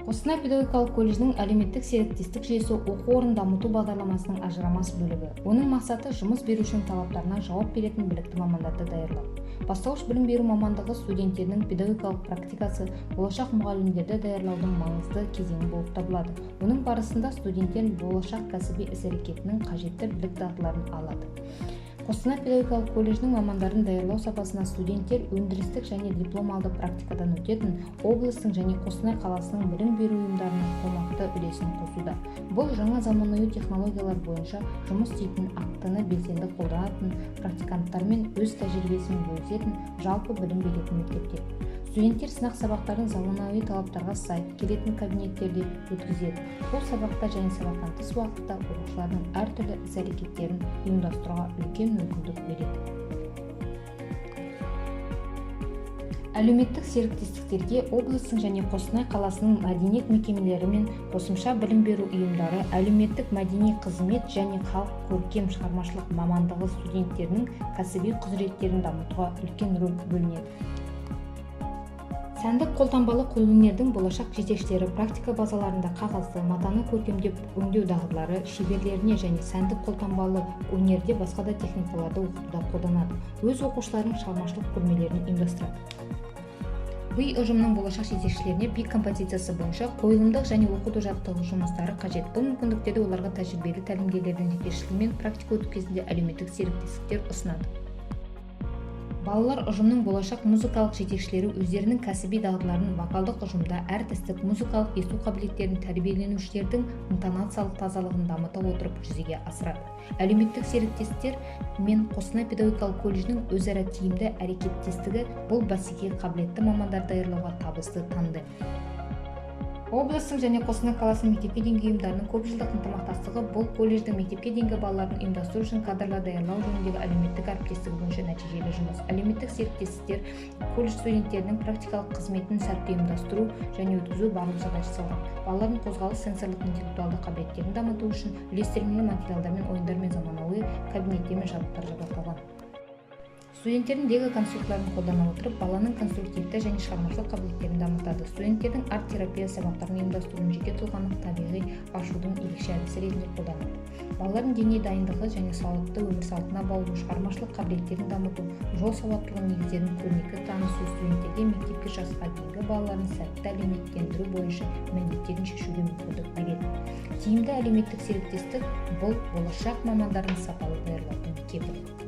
Қостанай педагогикалық колледжінің әлеуметтік серіктестік жүйесі оқу орнын дамыту бағдарламасының ажырамас бөлігі. Оның мақсаты жұмыс берушінің талаптарына жауап беретін білікті мамандарды даярлау. Бастауыш білім беру мамандығы студенттерінің педагогикалық практикасы болашақ мұғалімдерді даярлаудың маңызды кезеңі болып табылады. Оның барысында студенттер болашақ кәсіби іс-әрекетінің қажетті білік дағдыларын алады. Қостанай педагогикалық колледжінің мамандарын даярлау сапасына студенттер өндірістік және диплом алды практикадан өтетін облыстың және Қостанай қаласының білім беру ұйымдарының қомақты үлесін қосуда. Бұл жаңа заманауи технологиялар бойынша жұмыс істейтін актіні белсенді қолданатын практиканттармен өз тәжірибесімен бөлісетін жалпы білім беретін мектептер. Студенттер сынақ сабақтарын заманауи талаптарға сай келетін кабинеттерде өткізеді. Бұл сабақта және сабақтан тыс уақытта оқушылардың әртүрлі іс-әрекеттерін ұйымдастыруға үлкен мүмкіндік береді. Әлеуметтік серіктестіктерге облыстың және Қостанай қаласының мәдениет мекемелері мен қосымша білім беру ұйымдары, әлеуметтік мәдени қызмет және халық көркем шығармашылық мамандығы студенттерінің кәсіби құзыреттерін дамытуға үлкен рөл бөлінеді. Сәндік қолданбалы қолөнердің болашақ жетекшілері практика базаларында қағазды, матаны көркемдеп өңдеу дағдылары шеберлеріне және сәндік қолданбалы өнерде басқа да техникаларды оқытуда қолданады. Өз оқушыларының шығармашылық көрмелерін ұйымдастырады. Бұл ұжымның болашақ жетекшілеріне би композициясы бойынша қойылымдық және оқыту жаттығу жұмыстары қажет. Бұл мүмкіндіктерді оларға тәжірибелі тәлімгерлердің жетекшілігімен практика өту кезінде әлеуметтік серіктестіктер ұсынады. Балалар ұжымның болашақ музыкалық жетекшілері өздерінің кәсіби дағдыларын вокалдық ұжымда әртістік музыкалық есту қабілеттерін тәрбиеленушілердің интонациялық тазалығын дамыта отырып жүзеге асырады. Әлеуметтік серіктестер мен Қостанай педагогикалық колледжінің өзара тиімді әрекеттестігі бұл бәсекеге қабілетті мамандар даярлауға табысты тандем. Облыстың және Қостанай қаласының мектепке дейінгі ұйымдарының көпжылдық ынтымақтастығы бұл колледждің мектепке дейінгі балаларын ұйымдастыру үшін кадрлар даярлау жөніндегі әлеуметтік әріптестігі бойынша нәтижелі жұмыс. Әлеуметтік серіктестіктер колледж студенттерінің практикалық қызметін сәтті ұйымдастыру және өткізу барлық жағдай жасалған. Балалардың қозғалыс сенсорлық интеллектуалды қабілеттерін дамыту үшін үйлестірмелі материалдармен, ойындармен, заманауи кабинеттермен жабдықталған. Студенттердің лего конструкторларын қолдана отырып, баланың конструктивті және шығармашылық қабілеттерін дамытады. Студенттердің арт-терапия сабақтарын ұйымдастыруын жеке тұлғаны табиғи ашудың ерекше әдісі ретінде қолданады. Балалардың дене дайындығы және сауатты өмір салтына баулу, шығармашылық қабілеттерін дамыту, жол сауаттылығы негіздерін көрнекі танысу студенттерге мектепке жасқа дейінгі балаларын сәтті әлеуметтендіру бойынша міндеттерін шешуге мүмкіндік береді. Тиімді әлеуметтік серіктестік бұл болашақ мамандардың сапалы даярлаудың кепілі.